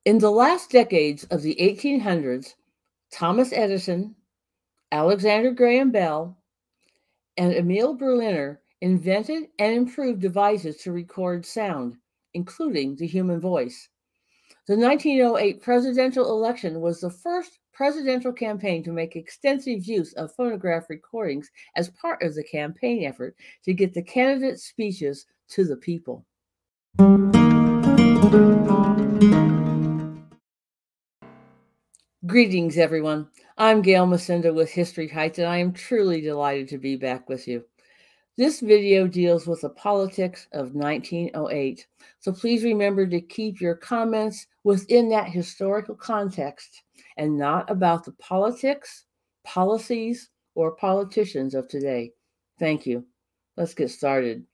In the last decades of the 1800s, Thomas Edison, Alexander Graham Bell, and Emil Berliner invented and improved devices to record sound, including the human voice. The 1908 presidential election was the first presidential campaign to make extensive use of phonograph recordings as part of the campaign effort to get the candidates' speeches to the people. Greetings, everyone. I'm Gail Macinda with History Heights, and I am truly delighted to be back with you. This video deals with the politics of 1908, so please remember to keep your comments within that historical context and not about the politics, policies, or politicians of today. Thank you. Let's get started.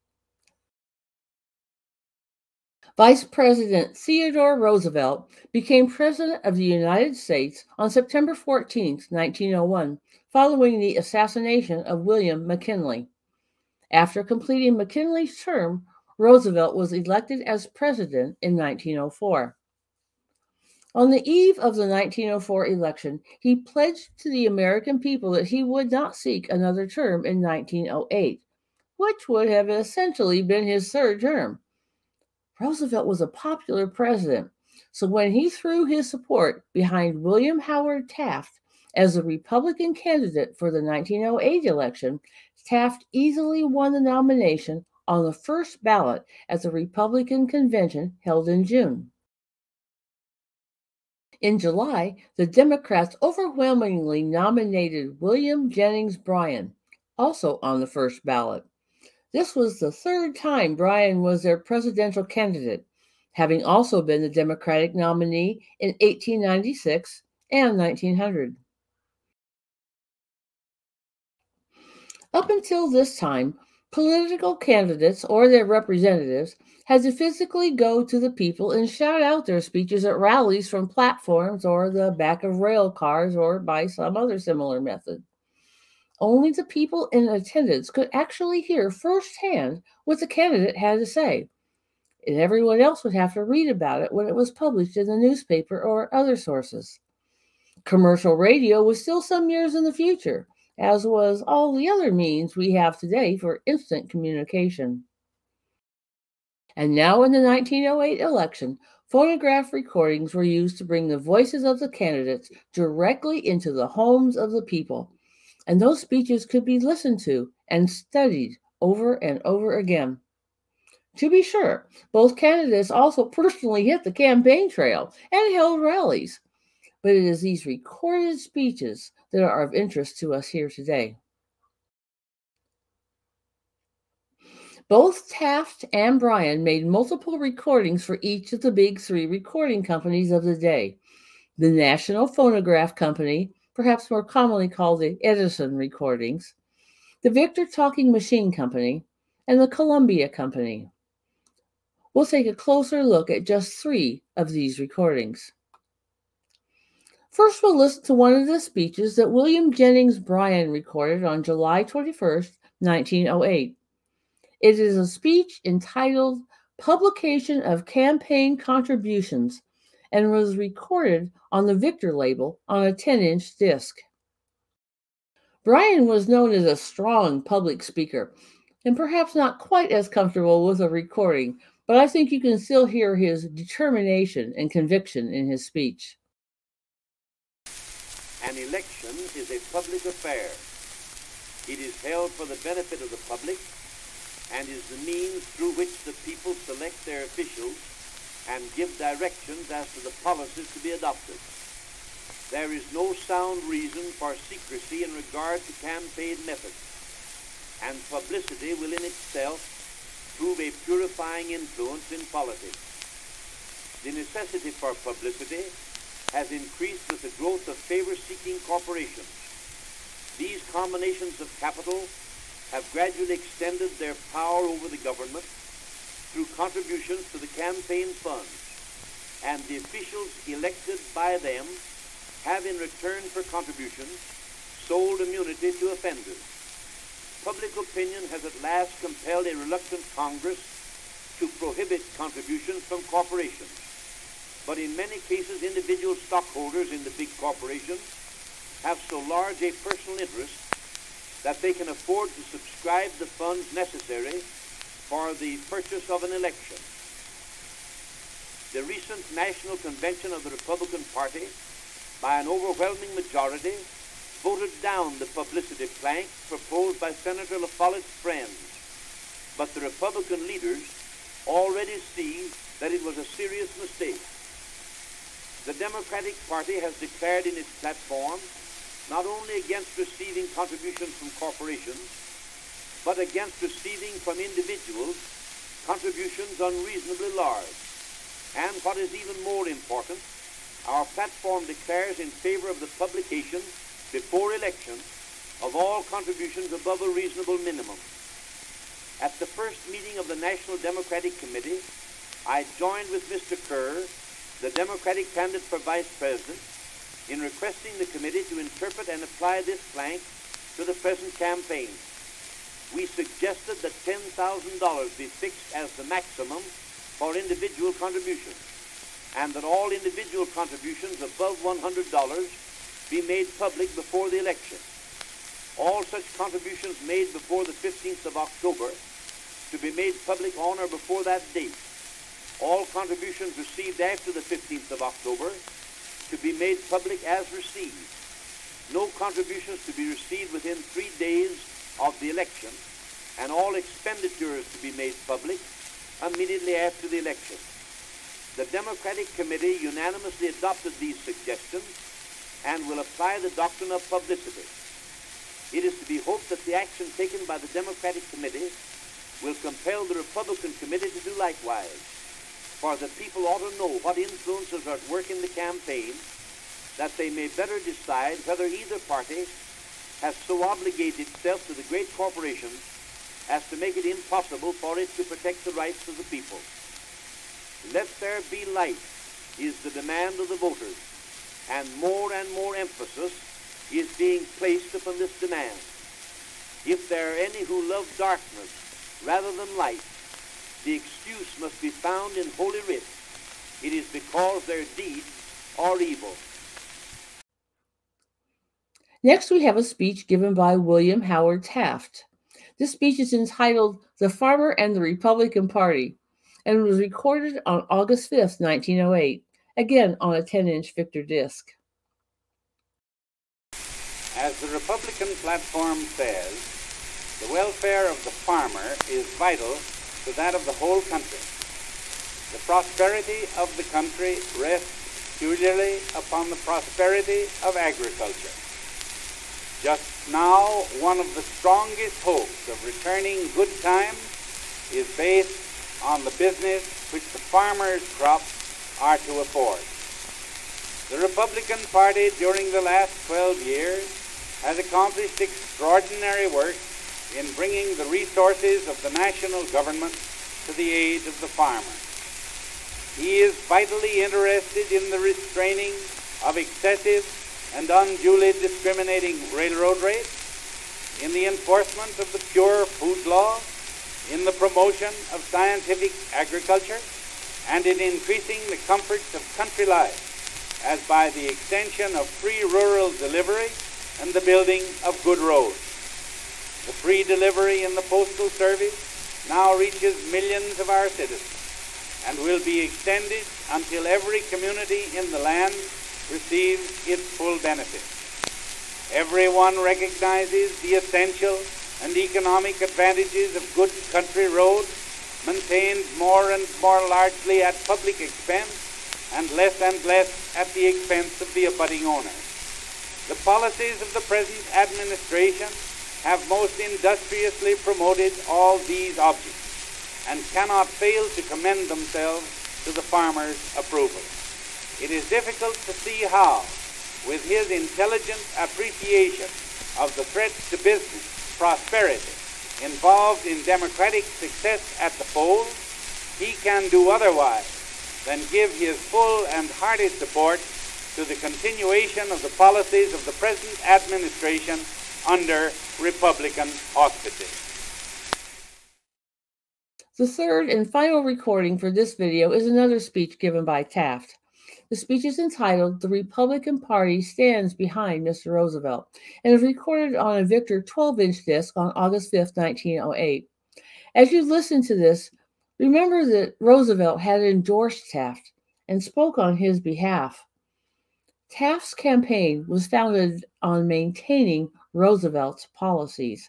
Vice President Theodore Roosevelt became President of the United States on September 14, 1901, following the assassination of William McKinley. After completing McKinley's term, Roosevelt was elected as president in 1904. On the eve of the 1904 election, he pledged to the American people that he would not seek another term in 1908, which would have essentially been his third term. Roosevelt was a popular president, so when he threw his support behind William Howard Taft as the Republican candidate for the 1908 election, Taft easily won the nomination on the first ballot at the Republican convention held in June. In July, the Democrats overwhelmingly nominated William Jennings Bryan, also on the first ballot. This was the third time Bryan was their presidential candidate, having also been the Democratic nominee in 1896 and 1900. Up until this time, political candidates or their representatives had to physically go to the people and shout out their speeches at rallies from platforms or the back of rail cars or by some other similar method. Only the people in attendance could actually hear firsthand what the candidate had to say, and everyone else would have to read about it when it was published in the newspaper or other sources. Commercial radio was still some years in the future, as was all the other means we have today for instant communication. And now in the 1908 election, phonograph recordings were used to bring the voices of the candidates directly into the homes of the people, and those speeches could be listened to and studied over and over again. To be sure, both candidates also personally hit the campaign trail and held rallies, but it is these recorded speeches that are of interest to us here today. Both Taft and Bryan made multiple recordings for each of the big three recording companies of the day: the National Phonograph Company, perhaps more commonly called the Edison Recordings, the Victor Talking Machine Company, and the Columbia Company. We'll take a closer look at just three of these recordings. First, we'll listen to one of the speeches that William Jennings Bryan recorded on July 21st, 1908. It is a speech entitled Publication of Campaign Contributions and was recorded on the Victor label on a 10-inch disc. Bryan was known as a strong public speaker, and perhaps not quite as comfortable with a recording, but I think you can still hear his determination and conviction in his speech. An election is a public affair. It is held for the benefit of the public and is the means through which the people select their officials and give directions as to the policies to be adopted. There is no sound reason for secrecy in regard to campaign methods, and publicity will in itself prove a purifying influence in politics. The necessity for publicity has increased with the growth of favor-seeking corporations. These combinations of capital have gradually extended their power over the government through contributions to the campaign funds, and the officials elected by them have in return for contributions sold immunity to offenders. Public opinion has at last compelled a reluctant Congress to prohibit contributions from corporations. but in many cases individual stockholders in the big corporations have so large a personal interest that they can afford to subscribe the funds necessary for the purchase of an election. The recent National Convention of the Republican Party, by an overwhelming majority, voted down the publicity plank proposed by Senator LaFollette's friends. But the Republican leaders already see that it was a serious mistake. The Democratic Party has declared in its platform not only against receiving contributions from corporations, but against receiving from individuals contributions unreasonably large. And what is even more important, our platform declares in favor of the publication before elections of all contributions above a reasonable minimum. At the first meeting of the National Democratic Committee, I joined with Mr. Kerr, the Democratic candidate for Vice President, in requesting the committee to interpret and apply this plank to the present campaign. We suggested that $10,000 be fixed as the maximum for individual contributions, and that all individual contributions above $100 be made public before the election. All such contributions made before the 15th of October to be made public on or before that date. All contributions received after the 15th of October to be made public as received. No contributions to be received within 3 days of the election, and all expenditures to be made public immediately after the election. The Democratic Committee unanimously adopted these suggestions and will apply the doctrine of publicity. It is to be hoped that the action taken by the Democratic Committee will compel the Republican Committee to do likewise, for the people ought to know what influences are at work in the campaign, that they may better decide whether either party has so obligated itself to the great corporations as to make it impossible for it to protect the rights of the people. Let there be light is the demand of the voters, and more emphasis is being placed upon this demand. If there are any who love darkness rather than light, the excuse must be found in Holy Writ. It is because their deeds are evil. Next, we have a speech given by William Howard Taft. This speech is entitled "The Farmer and the Republican Party," and was recorded on August 5th, 1908, again on a 10-inch Victor disc. As the Republican platform says, the welfare of the farmer is vital to that of the whole country. The prosperity of the country rests peculiarly upon the prosperity of agriculture. Just now, one of the strongest hopes of returning good times is based on the business which the farmers' crops are to afford. The Republican Party during the last 12 years has accomplished extraordinary work in bringing the resources of the national government to the aid of the farmer. He is vitally interested in the restraining of excessive and unduly discriminating railroad rates, in the enforcement of the pure food law, in the promotion of scientific agriculture, and in increasing the comforts of country life, as by the extension of free rural delivery and the building of good roads. The free delivery in the Postal Service now reaches millions of our citizens and will be extended until every community in the land receives its full benefit. Everyone recognizes the essential and economic advantages of good country roads maintained more and more largely at public expense and less at the expense of the abutting owners. The policies of the present administration have most industriously promoted all these objects and cannot fail to commend themselves to the farmer's approval. It is difficult to see how, with his intelligent appreciation of the threats to business, prosperity, involved in democratic success at the polls, he can do otherwise than give his full and hearty support to the continuation of the policies of the present administration under Republican auspices. The third and final recording for this video is another speech given by Taft. The speech is entitled "The Republican Party Stands Behind Mr. Roosevelt" and is recorded on a Victor 12-inch disc on August 5, 1908. As you listen to this, remember that Roosevelt had endorsed Taft and spoke on his behalf. Taft's campaign was founded on maintaining Roosevelt's policies.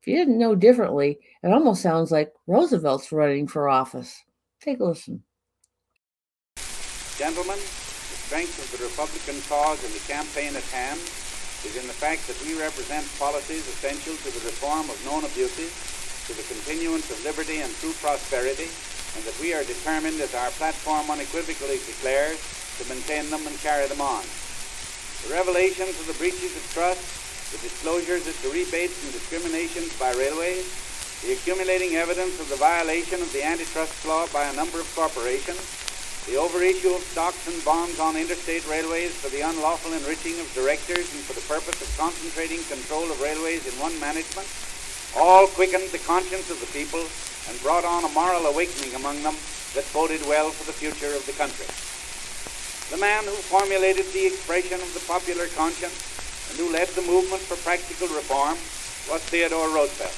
If you didn't know differently, it almost sounds like Roosevelt's running for office. Take a listen. Gentlemen, the strength of the Republican cause in the campaign at hand is in the fact that we represent policies essential to the reform of known abuses, to the continuance of liberty and true prosperity, and that we are determined, as our platform unequivocally declares, to maintain them and carry them on. The revelations of the breaches of trust, the disclosures as to rebates and discriminations by railways, the accumulating evidence of the violation of the antitrust law by a number of corporations, the overissue of stocks and bonds on interstate railways for the unlawful enriching of directors and for the purpose of concentrating control of railways in one management, all quickened the conscience of the people and brought on a moral awakening among them that boded well for the future of the country. The man who formulated the expression of the popular conscience and who led the movement for practical reform was Theodore Roosevelt.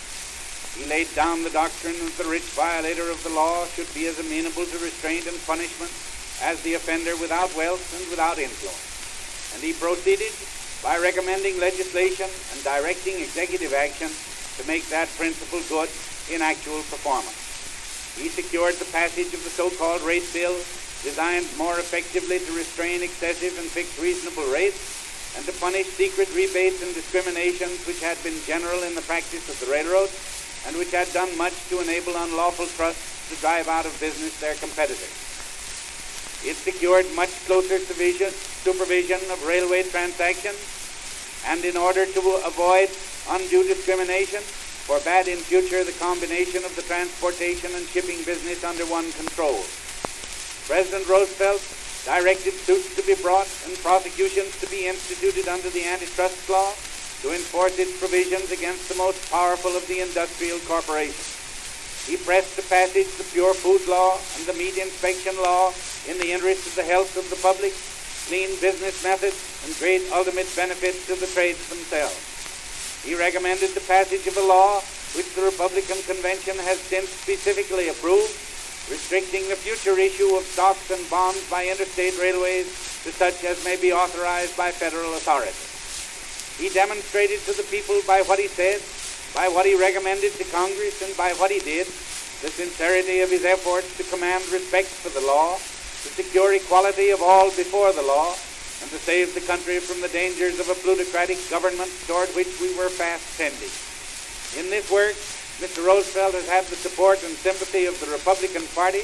He laid down the doctrine that the rich violator of the law should be as amenable to restraint and punishment as the offender without wealth and without influence. And he proceeded by recommending legislation and directing executive action to make that principle good in actual performance. He secured the passage of the so-called rate bill, designed more effectively to restrain excessive and fix reasonable rates, and to punish secret rebates and discriminations which had been general in the practice of the railroads, and which had done much to enable unlawful trusts to drive out of business their competitors. It secured much closer supervision of railway transactions, and in order to avoid undue discrimination, forbade in future the combination of the transportation and shipping business under one control. President Roosevelt directed suits to be brought and prosecutions to be instituted under the antitrust law to enforce its provisions against the most powerful of the industrial corporations. He pressed to passage the pure food law and the meat inspection law in the interest of the health of the public, clean business methods, and great ultimate benefits to the trades themselves. He recommended the passage of a law which the Republican Convention has since specifically approved, restricting the future issue of stocks and bonds by interstate railways to such as may be authorized by federal authorities. He demonstrated to the people by what he said, by what he recommended to Congress, and by what he did, the sincerity of his efforts to command respect for the law, to secure equality of all before the law, and to save the country from the dangers of a plutocratic government toward which we were fast tending. In this work, Mr. Roosevelt has had the support and sympathy of the Republican Party,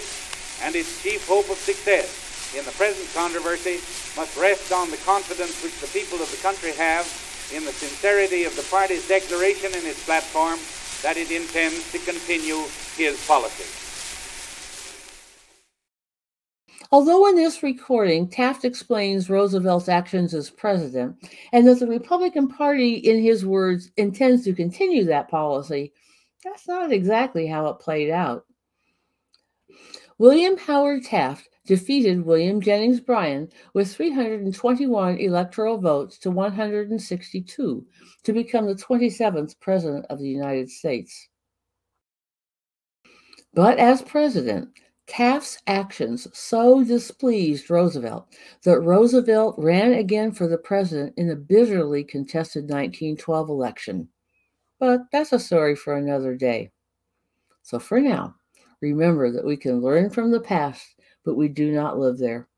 and its chief hope of success in the present controversy must rest on the confidence which the people of the country have in the sincerity of the party's declaration in its platform that it intends to continue his policy. Although in this recording, Taft explains Roosevelt's actions as president and that the Republican Party, in his words, intends to continue that policy, that's not exactly how it played out. William Howard Taft defeated William Jennings Bryan with 321 electoral votes to 162 to become the 27th President of the United States. But as president, Taft's actions so displeased Roosevelt that Roosevelt ran again for the president in the bitterly contested 1912 election. But that's a story for another day. So for now, remember that we can learn from the past, but we do not live there.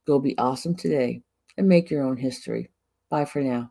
Go be awesome today and make your own history. Bye for now.